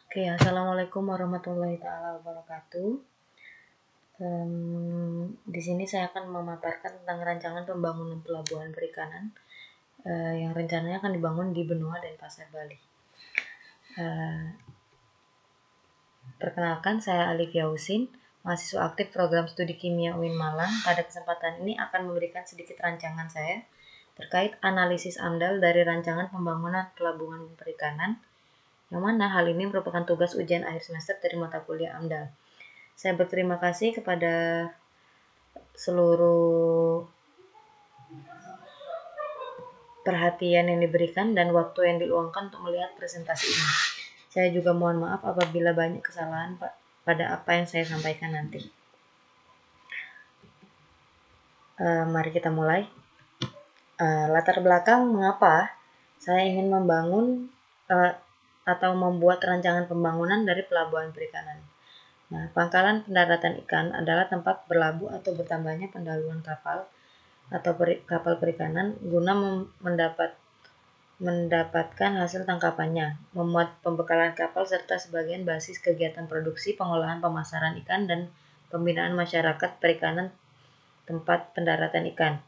Oke, assalamualaikum warahmatullahi taala wabarakatuh. Di sini saya akan memaparkan tentang rancangan pembangunan pelabuhan perikanan yang rencananya akan dibangun di Benoa dan Pasar Bali. Perkenalkan, saya Alifia Husin, mahasiswa aktif program studi kimia UIN Malang. Pada kesempatan ini akan memberikan sedikit rancangan saya terkait analisis AMDAL dari rancangan pembangunan pelabuhan perikanan, yang mana hal ini merupakan tugas ujian akhir semester dari mata kuliah AMDAL. Saya berterima kasih kepada seluruh perhatian yang diberikan dan waktu yang diluangkan untuk melihat presentasi ini. Saya juga mohon maaf apabila banyak kesalahan pada apa yang saya sampaikan nanti. Mari kita mulai. Latar belakang mengapa saya ingin membangun atau membuat rancangan pembangunan dari pelabuhan perikanan. Nah, pangkalan pendaratan ikan adalah tempat berlabuh atau bertambahnya pendahuluan kapal atau kapal perikanan guna mendapatkan hasil tangkapannya, memuat pembekalan kapal serta sebagian basis kegiatan produksi, pengolahan, pemasaran ikan, dan pembinaan masyarakat perikanan. Tempat pendaratan ikan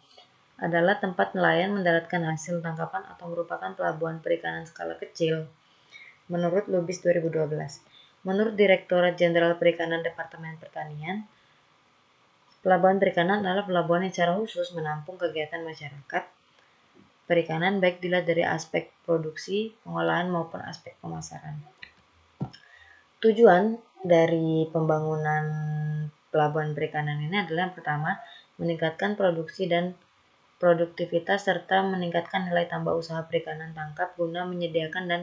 adalah tempat nelayan mendaratkan hasil tangkapan atau merupakan pelabuhan perikanan skala kecil menurut Lubis 2012. Menurut Direktorat Jenderal Perikanan Departemen Pertanian, pelabuhan perikanan adalah pelabuhan yang secara khusus menampung kegiatan masyarakat perikanan baik dilihat dari aspek produksi, pengolahan maupun aspek pemasaran. Tujuan dari pembangunan pelabuhan perikanan ini adalah yang pertama, meningkatkan produksi dan produktivitas serta meningkatkan nilai tambah usaha perikanan tangkap guna menyediakan dan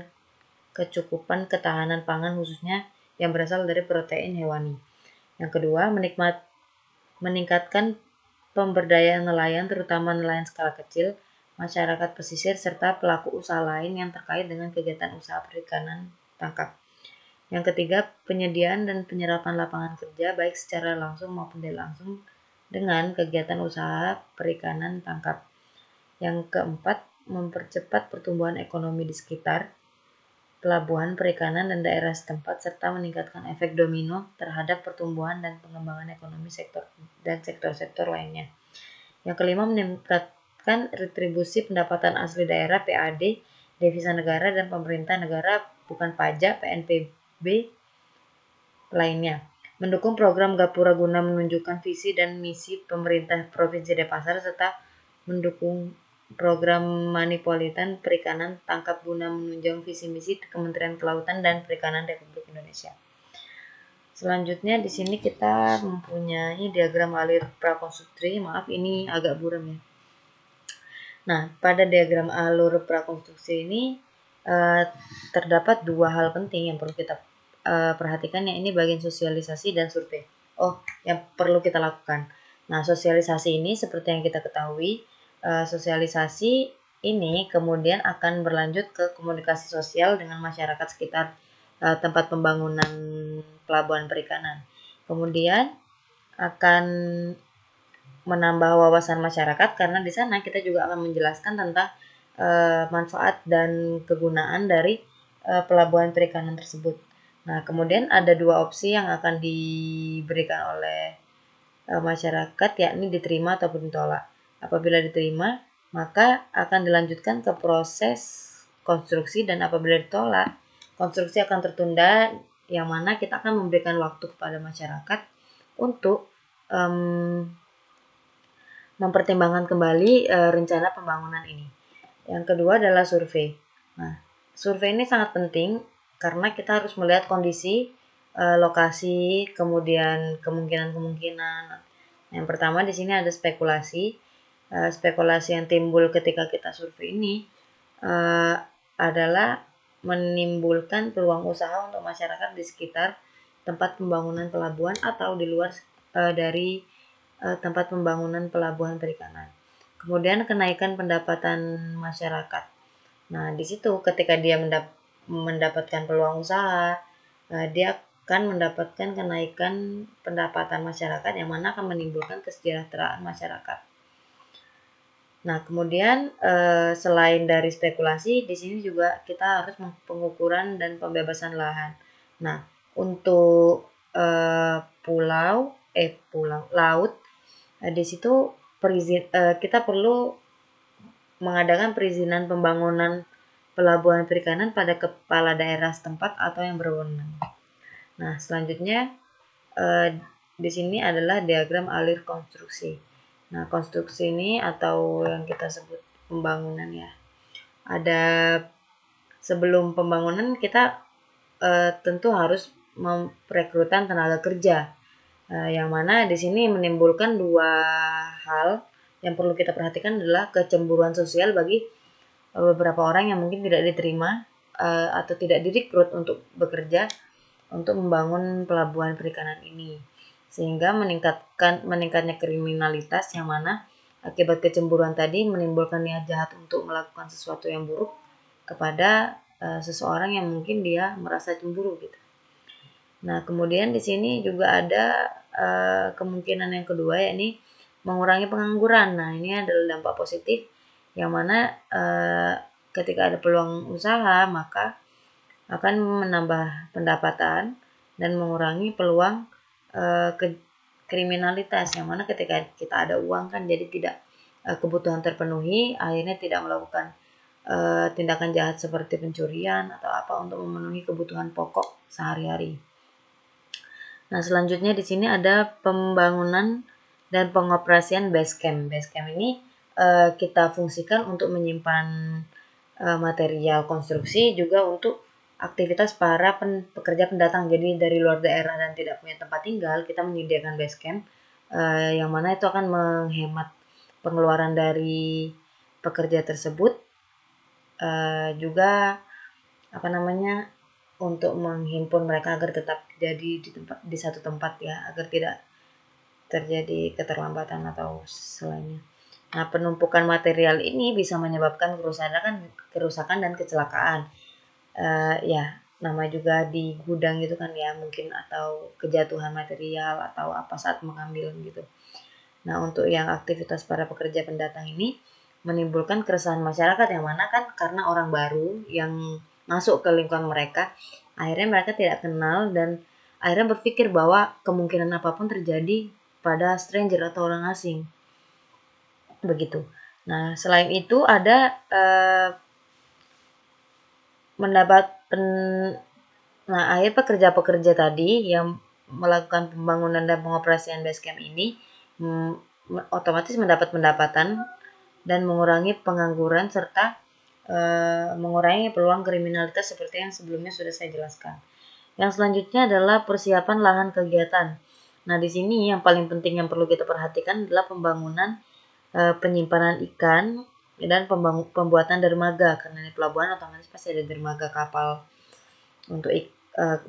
kecukupan ketahanan pangan khususnya yang berasal dari protein hewani. Yang kedua, meningkatkan pemberdayaan nelayan terutama nelayan skala kecil, masyarakat pesisir serta pelaku usaha lain yang terkait dengan kegiatan usaha perikanan tangkap. Yang ketiga, penyediaan dan penyerapan lapangan kerja baik secara langsung maupun tidak langsung dengan kegiatan usaha perikanan tangkap. Yang keempat, mempercepat pertumbuhan ekonomi di sekitar pelabuhan perikanan dan daerah setempat serta meningkatkan efek domino terhadap pertumbuhan dan pengembangan ekonomi sektor lainnya. Yang kelima, meningkatkan retribusi pendapatan asli daerah PAD, devisa negara dan pemerintah negara bukan pajak PNPB lainnya. Mendukung program Gapura guna menunjukkan visi dan misi pemerintah Provinsi Denpasar serta mendukung program Manipolitan Perikanan Tangkap guna menunjang visi misi Kementerian Kelautan dan Perikanan Republik Indonesia. Selanjutnya di sini kita mempunyai diagram alir prakonstruksi. Maaf, ini agak buram ya. Nah, pada diagram alur prakonstruksi ini terdapat dua hal penting yang perlu kita perhatikan, yang ini bagian sosialisasi dan survei. Yang perlu kita lakukan. Nah, sosialisasi ini seperti yang kita ketahui, sosialisasi ini kemudian akan berlanjut ke komunikasi sosial dengan masyarakat sekitar tempat pembangunan pelabuhan perikanan. Kemudian akan menambah wawasan masyarakat karena di sana kita juga akan menjelaskan tentang manfaat dan kegunaan dari pelabuhan perikanan tersebut. Nah, kemudian ada dua opsi yang akan diberikan oleh masyarakat, yakni diterima ataupun ditolak. Apabila diterima, maka akan dilanjutkan ke proses konstruksi, dan apabila ditolak, konstruksi akan tertunda, yang mana kita akan memberikan waktu kepada masyarakat untuk mempertimbangkan kembali rencana pembangunan ini. Yang kedua adalah survei. Nah, survei ini sangat penting karena kita harus melihat kondisi lokasi, kemudian kemungkinan-kemungkinan. Yang pertama di sini ada spekulasi. Spekulasi yang timbul ketika kita survei ini adalah menimbulkan peluang usaha untuk masyarakat di sekitar tempat pembangunan pelabuhan atau di luar dari tempat pembangunan pelabuhan perikanan. Kemudian kenaikan pendapatan masyarakat. Nah, di situ ketika dia mendapatkan peluang usaha, dia akan mendapatkan kenaikan pendapatan masyarakat yang mana akan menimbulkan kesejahteraan masyarakat. Nah, kemudian selain dari spekulasi, di sini juga kita harus pengukuran dan pembebasan lahan. Nah, untuk laut, di situ kita perlu mengadakan perizinan pembangunan pelabuhan perikanan pada kepala daerah setempat atau yang berwenang. Nah, selanjutnya di sini adalah diagram alir konstruksi. Nah, konstruksi ini atau yang kita sebut pembangunan ya. Ada sebelum pembangunan kita tentu harus merekrutan tenaga kerja. Yang mana di sini menimbulkan dua hal yang perlu kita perhatikan adalah kecemburuan sosial bagi beberapa orang yang mungkin tidak diterima atau tidak direkrut untuk bekerja untuk membangun pelabuhan perikanan ini, sehingga meningkatnya kriminalitas yang mana akibat kecemburuan tadi menimbulkan niat jahat untuk melakukan sesuatu yang buruk kepada seseorang yang mungkin dia merasa cemburu gitu. Nah, kemudian di sini juga ada kemungkinan yang kedua, yakni mengurangi pengangguran. Nah, ini adalah dampak positif yang mana ketika ada peluang usaha maka akan menambah pendapatan dan mengurangi peluang kriminalitas, yang mana ketika kita ada uang kan jadi tidak kebutuhan terpenuhi, akhirnya tidak melakukan tindakan jahat seperti pencurian atau apa untuk memenuhi kebutuhan pokok sehari-hari. Nah, selanjutnya di sini ada pembangunan dan pengoperasian base camp. Base camp ini kita fungsikan untuk menyimpan material konstruksi, juga untuk aktivitas para pekerja pendatang. Jadi dari luar daerah dan tidak punya tempat tinggal, kita menyediakan base camp yang mana itu akan menghemat pengeluaran dari pekerja tersebut, juga untuk menghimpun mereka agar tetap jadi di satu tempat ya, agar tidak terjadi keterlambatan atau selainnya. Nah, penumpukan material ini bisa menyebabkan kerusakan dan kecelakaan. Ya, nama juga di gudang gitu kan ya, mungkin, atau kejatuhan material atau apa saat mengambil gitu. Nah, untuk yang aktivitas para pekerja pendatang ini menimbulkan keresahan masyarakat, yang mana kan karena orang baru yang masuk ke lingkungan mereka, akhirnya mereka tidak kenal dan akhirnya berpikir bahwa kemungkinan apapun terjadi pada stranger atau orang asing. Begitu. Nah, selain itu ada akhir pekerja-pekerja tadi yang melakukan pembangunan dan pengoperasian base camp ini otomatis mendapat pendapatan dan mengurangi pengangguran serta mengurangi peluang kriminalitas seperti yang sebelumnya sudah saya jelaskan. Yang selanjutnya adalah persiapan lahan kegiatan. Nah, di sini yang paling penting yang perlu kita perhatikan adalah pembangunan penyimpanan ikan dan pembuatan dermaga, karena di pelabuhan otomatis pasti ada dermaga kapal untuk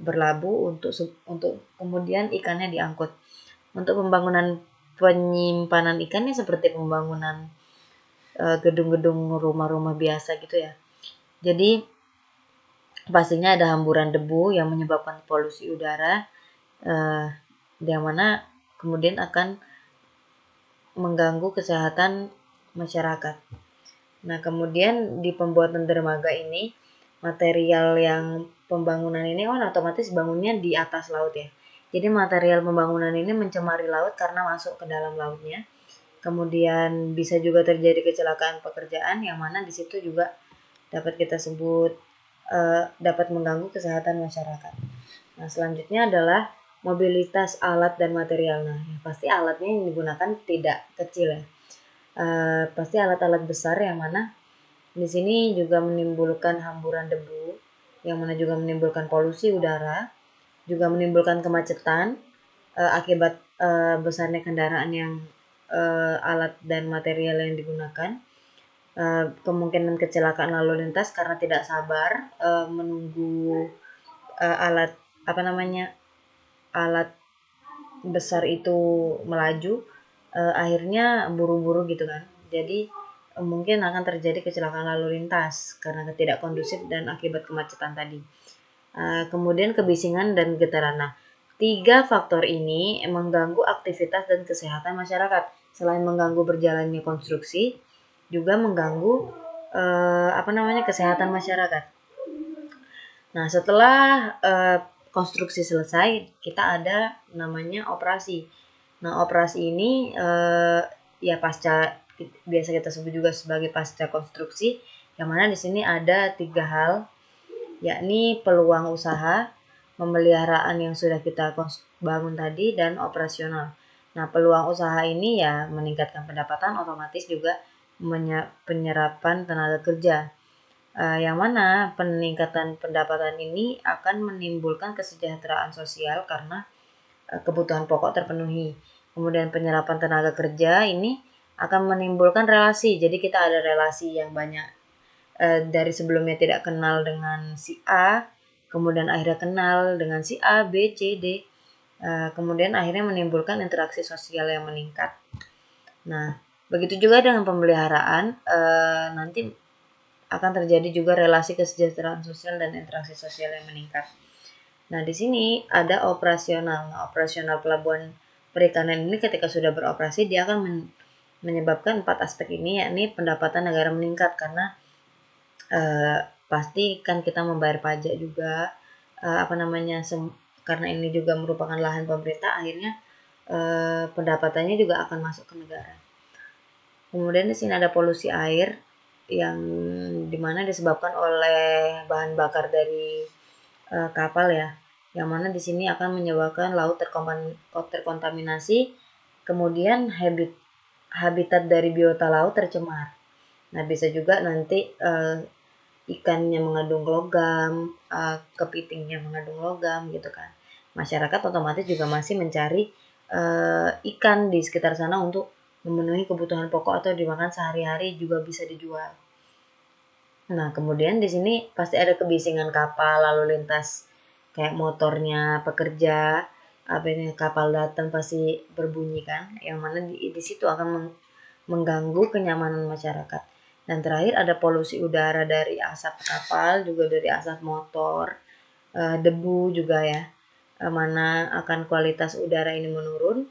berlabuh untuk kemudian ikannya diangkut. Untuk pembangunan penyimpanan ikannya seperti pembangunan gedung-gedung rumah-rumah biasa gitu ya. Jadi pastinya ada hamburan debu yang menyebabkan polusi udara, yang mana kemudian akan mengganggu kesehatan masyarakat. Nah, kemudian di pembuatan dermaga ini, material yang pembangunan ini kan otomatis bangunnya di atas laut ya. Jadi material pembangunan ini mencemari laut karena masuk ke dalam lautnya. Kemudian bisa juga terjadi kecelakaan pekerjaan, yang mana di situ juga dapat kita sebut dapat mengganggu kesehatan masyarakat. Nah, selanjutnya adalah mobilitas alat dan material. Nah, pasti alatnya yang digunakan tidak kecil ya. Pasti alat-alat besar, yang mana di sini juga menimbulkan hamburan debu, yang mana juga menimbulkan polusi udara, juga menimbulkan kemacetan akibat besarnya kendaraan yang alat dan material yang digunakan. Kemungkinan kecelakaan lalu lintas karena tidak sabar menunggu alat besar itu melaju, akhirnya buru-buru gitu kan. Jadi mungkin akan terjadi kecelakaan lalu lintas karena tidak kondusif dan akibat kemacetan tadi. Kemudian kebisingan dan getaran. Nah, 3 faktor ini mengganggu aktivitas dan kesehatan masyarakat. Selain mengganggu berjalannya konstruksi, juga mengganggu kesehatan masyarakat. Nah, setelah konstruksi selesai, kita ada namanya operasi. Nah, operasi ini ya pasca, biasa kita sebut juga sebagai pasca konstruksi, yang mana di sini ada 3 hal, yakni peluang usaha, pemeliharaan yang sudah kita bangun tadi, dan operasional. Nah, peluang usaha ini ya meningkatkan pendapatan, otomatis juga penyerapan tenaga kerja. Yang mana peningkatan pendapatan ini akan menimbulkan kesejahteraan sosial karena kebutuhan pokok terpenuhi. Kemudian penyerapan tenaga kerja ini akan menimbulkan relasi. Jadi kita ada relasi yang banyak, dari sebelumnya tidak kenal dengan si A, kemudian akhirnya kenal dengan si A, B, C, D. Kemudian akhirnya menimbulkan interaksi sosial yang meningkat. Nah, begitu juga dengan pemeliharaan, nanti akan terjadi juga relasi kesejahteraan sosial dan interaksi sosial yang meningkat. Nah, di sini ada operasional. Nah, operasional pelabuhan perikanan ini ketika sudah beroperasi, dia akan menyebabkan 4 aspek ini, yakni pendapatan negara meningkat karena pasti kan kita membayar pajak juga, karena ini juga merupakan lahan pemerintah, akhirnya pendapatannya juga akan masuk ke negara. Kemudian di sini ada polusi air yang dimana disebabkan oleh bahan bakar dari kapal ya, yang mana di sini akan menyebabkan laut terkontaminasi, kemudian habitat dari biota laut tercemar. Nah, bisa juga nanti ikannya mengandung logam, kepitingnya mengandung logam gitu kan. Masyarakat otomatis juga masih mencari ikan di sekitar sana untuk memenuhi kebutuhan pokok atau dimakan sehari-hari, juga bisa dijual. Nah, kemudian di sini pasti ada kebisingan kapal lalu lintas, kayak motornya pekerja, kapal datang pasti berbunyi kan, yang mana di situ akan mengganggu kenyamanan masyarakat. Dan terakhir ada polusi udara dari asap kapal, juga dari asap motor, debu juga ya, mana akan kualitas udara ini menurun,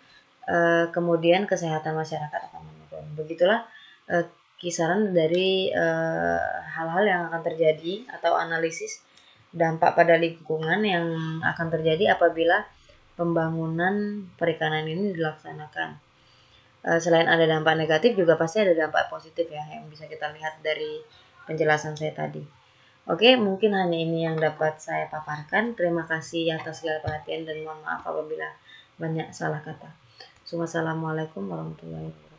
kemudian kesehatan masyarakat akan menurun. Begitulah kisaran dari hal-hal yang akan terjadi atau analisis dampak pada lingkungan yang akan terjadi apabila pembangunan perikanan ini dilaksanakan. Selain ada dampak negatif, juga pasti ada dampak positif ya, yang bisa kita lihat dari penjelasan saya tadi. Oke, mungkin hanya ini yang dapat saya paparkan. Terima kasih atas segala perhatian dan mohon maaf apabila banyak salah kata. Wassalamualaikum warahmatullahi wabarakatuh.